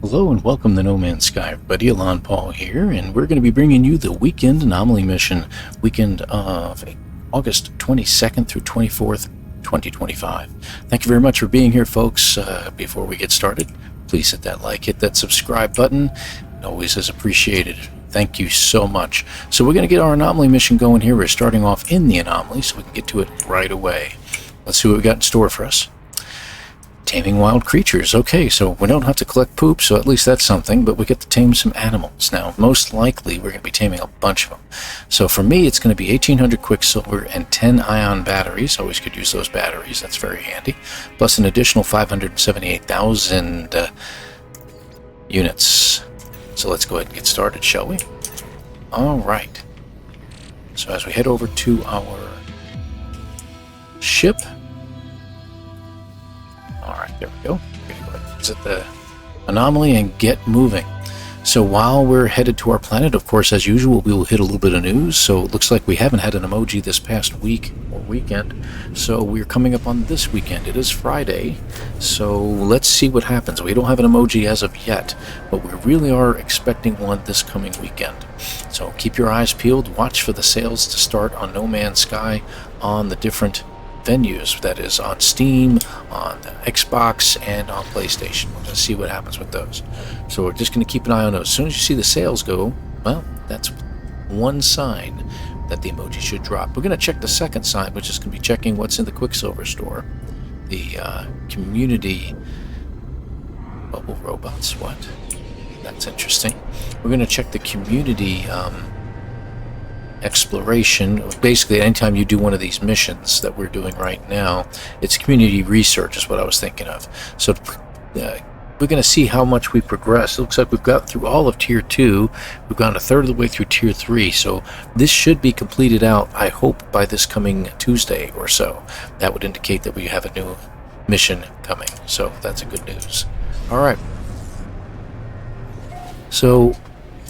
Hello and welcome to NoMansSky, everybody. ElanPaul here, and we're going to be bringing you the weekend anomaly mission, weekend of August 22nd through 24th, 2025. Thank you very much for being here, folks. Before we get started, please hit that like, hit that subscribe button. It always is appreciated. Thank you so much. So we're going to get our anomaly mission going here. We're starting off in the anomaly, so we can get to it right away. Let's see what we got in store for us. Taming wild creatures. Okay, so we don't have to collect poop, so at least that's something, but we get to tame some animals. Now, most likely, we're going to be taming a bunch of them. So for me, it's going to be 1,800 quicksilver and 10 ion batteries. Always could use those batteries. That's very handy. Plus an additional 578,000 units. So let's go ahead and get started, shall we? All right. So as we head over to our ship... Alright, there we go. We're going to go ahead and visit the anomaly and get moving. So while we're headed to our planet, of course, as usual, we will hit a little bit of news. So it looks like we haven't had an emoji this past week or weekend. So we're coming up on this weekend. It is Friday. So let's see what happens. We don't have an emoji as of yet, but we really are expecting one this coming weekend. So keep your eyes peeled. Watch for the sales to start on NoMansSky on the different venues, that is on Steam, on Xbox, and on PlayStation. We're going to see what happens with those. So we're just going to keep an eye on those. As soon as you see the sales go, well, that's one sign that the emoji should drop. We're going to check the second sign, which is going to be checking what's in the Quicksilver store. The community bubble robots. What? That's interesting. We're going to check the community exploration. Basically, anytime you do one of these missions that we're doing right now, it's community research is what I was thinking of. So we're going to see how much we progress. It looks like we've got through all of Tier 2. We've gone a third of the way through Tier 3. So this should be completed out, I hope, by this coming Tuesday or so. That would indicate that we have a new mission coming. So that's a good news. All right. So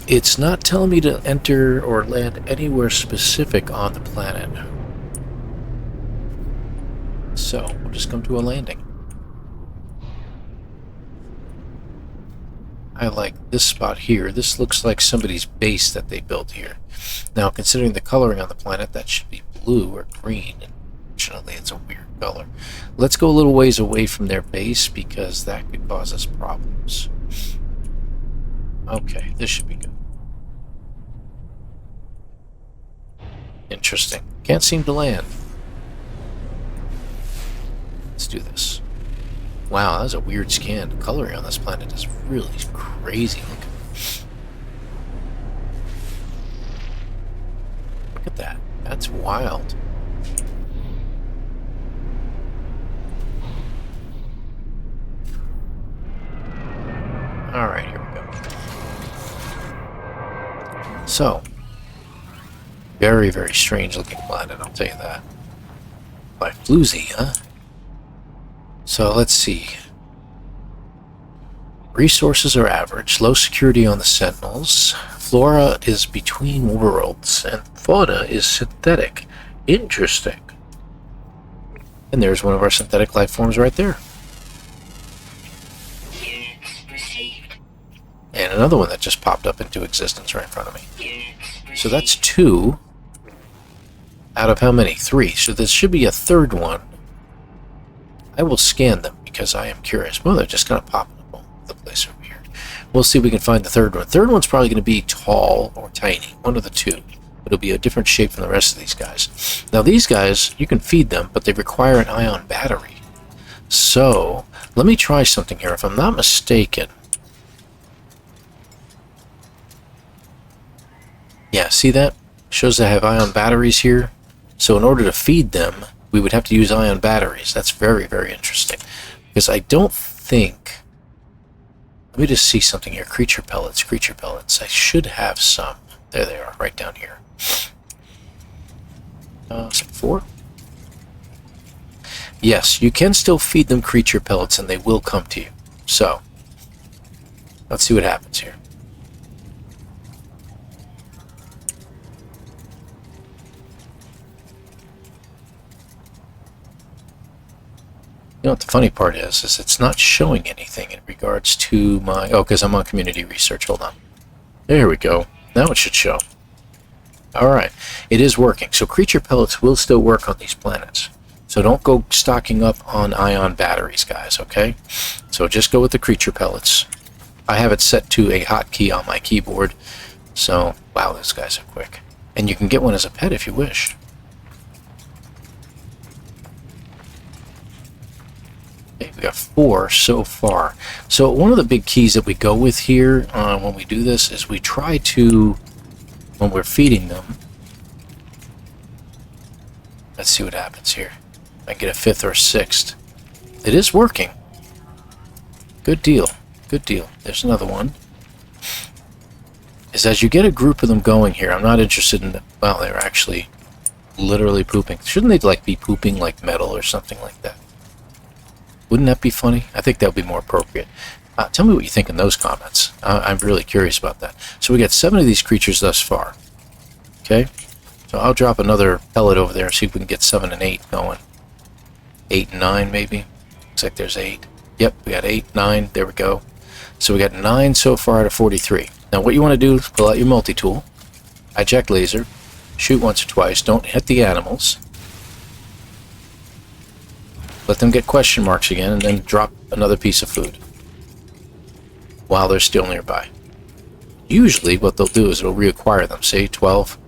it's not telling me to enter or land anywhere specific on the planet. So we'll just come to a landing. I like this spot here. This looks like somebody's base that they built here. Now, considering the coloring on the planet, that should be blue or green. Unfortunately, it's a weird color. Let's go a little ways away from their base because that could cause us problems. Okay, this should be good. Interesting. Can't seem to land. Let's do this. Wow, that's a weird scan. The coloring on this planet is really crazy looking. Look at that. That's wild. Alright, here we go. So, very, very strange looking planet, I'll tell you that. By Floozy, huh? So let's see. Resources are average, low security on the Sentinels. Flora is between worlds, and fauna is synthetic. Interesting. And there's one of our synthetic life forms right there. And another one that just popped up into existence right in front of me. So that's 2 out of how many? 3. So there should be a third one. I will scan them because I am curious. Well, they're just kind of popping up all over the place over here. We'll see if we can find the third one. The third one's probably going to be tall or tiny. One of the two. It'll be a different shape from the rest of these guys. Now these guys, you can feed them, but they require an ion battery. So, let me try something here. If I'm not mistaken... Yeah, see that? Shows I have ion batteries here. So in order to feed them, we would have to use ion batteries. That's very, very interesting. Because I don't think... Let me just see something here. Creature pellets, creature pellets. I should have some. There they are, right down here. 4? Yes, you can still feed them creature pellets and they will come to you. So, let's see what happens here. You know what the funny part is it's not showing anything in regards to my... Oh, because I'm on community research. Hold on. There we go. Now it should show. Alright. It is working. So creature pellets will still work on these planets. So don't go stocking up on ion batteries, guys, okay? So just go with the creature pellets. I have it set to a hotkey on my keyboard. So, wow, those guys are quick. And you can get one as a pet if you wish. Okay, we got 4 so far. So one of the big keys that we go with here when we do this is we try to, when we're feeding them, let's see what happens here. I get a 5th or 6th. It is working. Good deal. Good deal. There's another one. Is as you get a group of them going here, I'm not interested in... Well, they're actually literally pooping. Shouldn't they like be pooping like metal or something like that? Wouldn't that be funny? I think that would be more appropriate. Tell me what you think in those comments. I'm really curious about that. So we got 7 of these creatures thus far. Okay? So I'll drop another pellet over there and see if we can get 7 and 8 going. 8 and 9 maybe. Looks like there's 8. Yep, we got 8, 9. There we go. So we got 9 so far out of 43. Now what you want to do is pull out your multi-tool. Hijack laser. Shoot once or twice. Don't hit the animals. Let them get question marks again, and then drop another piece of food while they're still nearby. Usually what they'll do is it'll reacquire them. Say 12.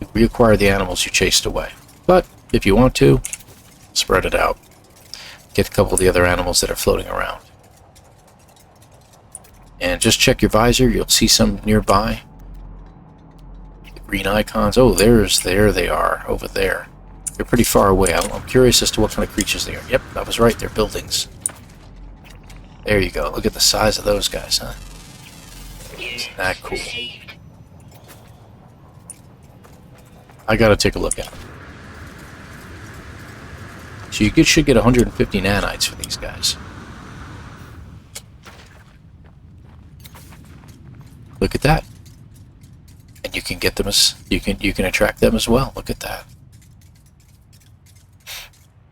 You reacquire the animals you chased away. But if you want to, spread it out. Get a couple of the other animals that are floating around. And just check your visor. You'll see some nearby. Green icons. Oh, there they are, over there. They're pretty far away. I'm curious as to what kind of creatures they are. Yep, I was right. They're buildings. There you go. Look at the size of those guys, huh? Isn't that cool? I gotta take a look at them. So you should get 150 nanites for these guys. Look at that. And you can get them as you can attract them as well. Look at that.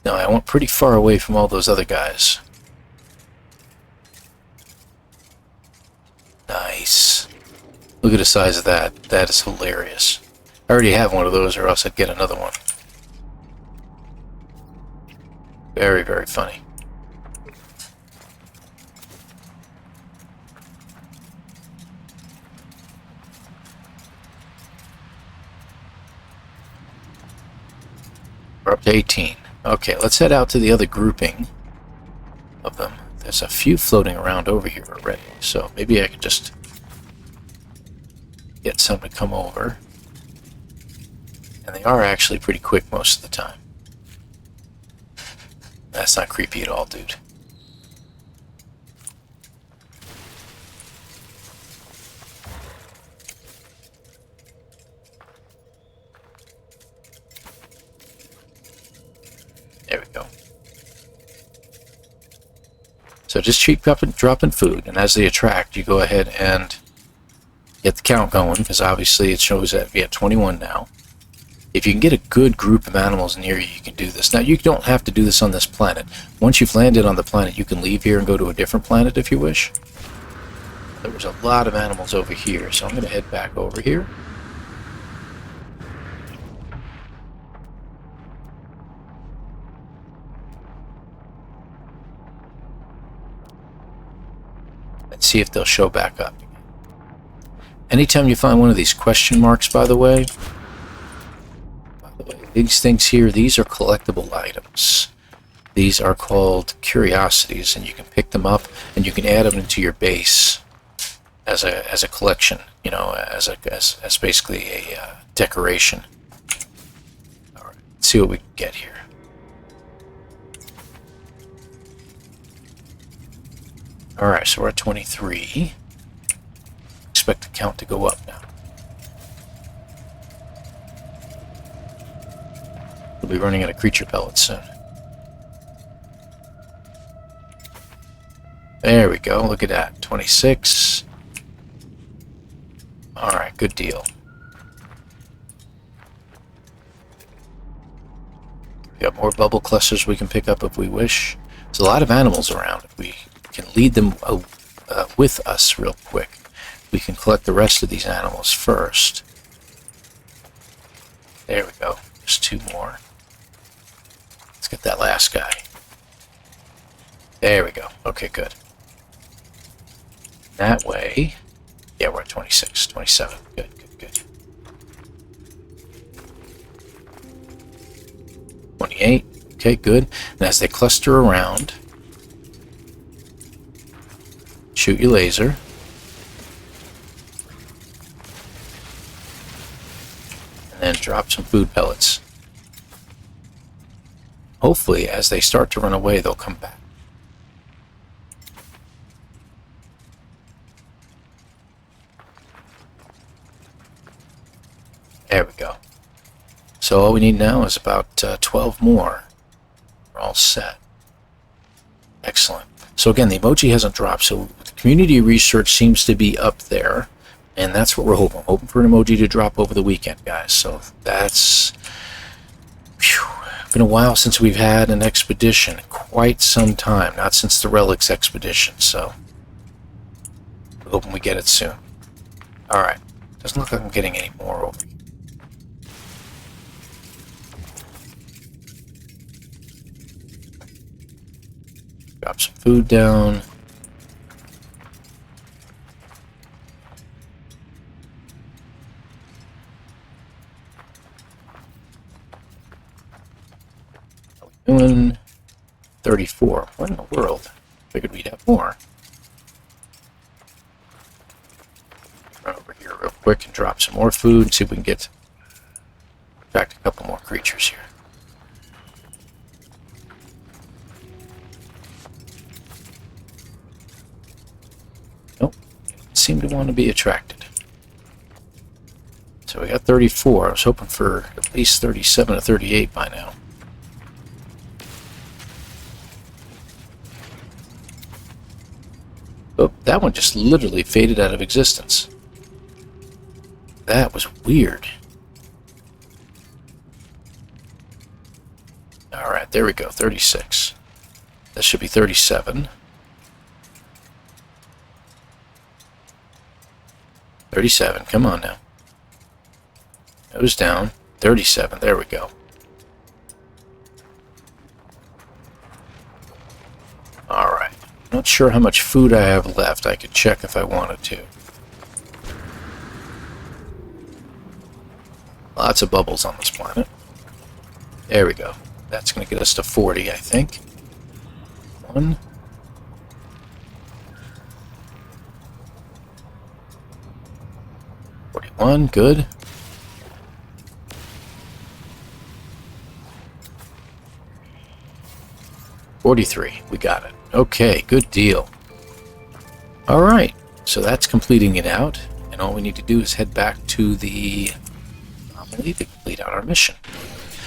Now I went pretty far away from all those other guys. Nice. Look at the size of that. That is hilarious. I already have one of those, or else I'd get another one. Very, very funny. We're up to 18. Okay, let's head out to the other grouping of them. There's a few floating around over here already, so maybe I could just get some to come over. And they are actually pretty quick most of the time. That's not creepy at all, dude. There we go. So just keep dropping food, and as they attract, you go ahead and get the count going, because obviously it shows that we have 21 now. If you can get a good group of animals near you, you can do this. Now, you don't have to do this on this planet. Once you've landed on the planet, you can leave here and go to a different planet if you wish. There was a lot of animals over here, so I'm going to head back over here. And see if they'll show back up. Anytime you find one of these question marks, by the way, these things here, these are collectible items. These are called curiosities, and you can pick them up and you can add them into your base as a collection, you know, as basically a decoration. All right, let's see what we can get here. All right, so we're at 23. Expect the count to go up now. We'll be running out of creature pellets soon. There we go. Look at that. 26. Alright, good deal. We got more bubble clusters we can pick up if we wish. There's a lot of animals around. If we can lead them with us real quick, we can collect the rest of these animals first. There we go. There's 2 more. Let's get that last guy. There we go. Okay, good. That way... Yeah, we're at 26, 27. Good, good, good. 28. Okay, good. And as they cluster around, shoot your laser. And then drop some food pellets. Hopefully, as they start to run away, they'll come back. There we go. So all we need now is about 12 more. We're all set. Excellent. So again, the emoji hasn't dropped, so the community research seems to be up there, and that's what we're hoping. We're hoping for an emoji to drop over the weekend, guys. So that's... Whew, been a while since we've had an expedition. Quite some time. Not since the Relics expedition, so... we're hoping we get it soon. Alright. Doesn't look like I'm getting any more over here. Drop some food down. How we doing? 34. What in the world? Figured we'd have more. Run over here real quick and drop some more food. See if we can get back to a couple more creatures here. Seem to want to be attracted. So we got 34. I was hoping for at least 37 or 38 by now. Oh, that one just literally faded out of existence. That was weird. Alright, there we go. 36. That should be 37. 37, come on now. Nose down. 37, there we go. Alright. Not sure how much food I have left. I could check if I wanted to. Lots of bubbles on this planet. There we go. That's going to get us to 40, I think. 1. 41, good. $43, we got it. Okay, good deal. Alright, so that's completing it out, and all we need to do is head back to the Anomaly to complete out our mission.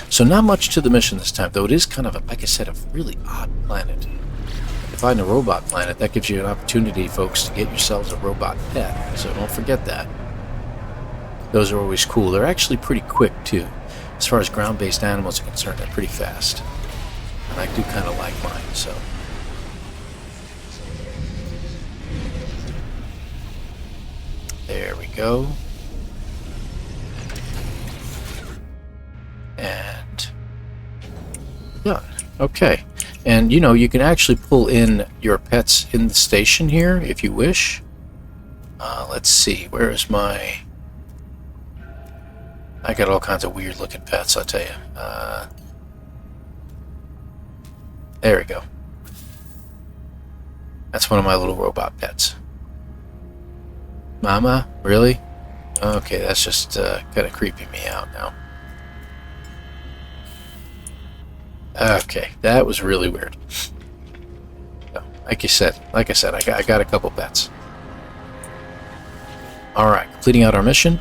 So not much to the mission this time, though it is kind of, like I said, a really odd planet. To find a robot planet, that gives you an opportunity, folks, to get yourselves a robot pet, so don't forget that. Those are always cool. They're actually pretty quick, too. As far as ground-based animals are concerned, they're pretty fast. And I do kind of like mine, so... There we go. And... done. Okay. And, you know, you can actually pull in your pets in the station here, if you wish. Let's see. Where is my... I got all kinds of weird looking pets, I'll tell you. There we go. That's one of my little robot pets. Mama? Really? Okay, that's just kind of creeping me out now. Okay, that was really weird. So, like I said, I got a couple pets. Alright, completing out our mission.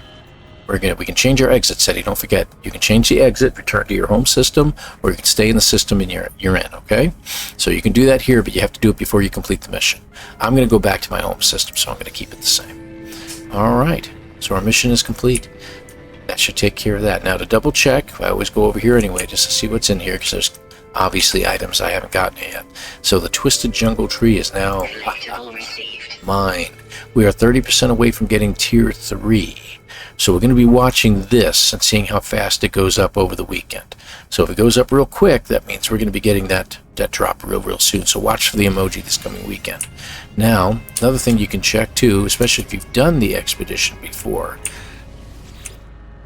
We can change our exit setting. Don't forget, you can change the exit, return to your home system, or you can stay in the system you're in, okay? So you can do that here, but you have to do it before you complete the mission. I'm going to go back to my home system, so I'm going to keep it the same. Alright, so our mission is complete. That should take care of that. Now to double check, I always go over here anyway just to see what's in here, because there's obviously items I haven't gotten yet. So the Twisted Jungle Tree is now mine. We are 30% away from getting tier 3. So we're going to be watching this and seeing how fast it goes up over the weekend. So if it goes up real quick, that means we're going to be getting that drop real soon. So watch for the emoji this coming weekend. Now, another thing you can check too, especially if you've done the expedition before,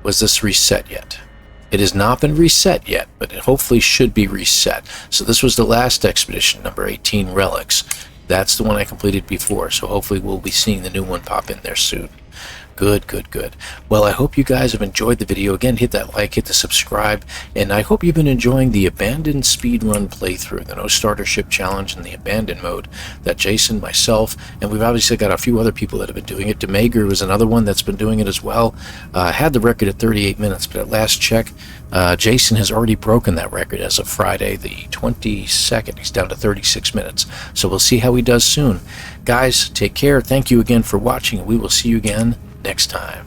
was this reset yet? It has not been reset yet, but it hopefully should be reset. So this was the last expedition, number 18, Relics. That's the one I completed before, so hopefully we'll be seeing the new one pop in there soon. Good. Well, I hope you guys have enjoyed the video. Again, hit that like, hit the subscribe, and I hope you've been enjoying the Abandoned speedrun playthrough, the No Starter Ship Challenge and the Abandoned mode that Jason, myself, and we've obviously got a few other people that have been doing it. Demager was another one that's been doing it as well. Had the record at 38 minutes, but at last check, Jason has already broken that record as of Friday the 22nd. He's down to 36 minutes, so we'll see how he does soon. Guys, take care. Thank you again for watching, and we will see you again next time.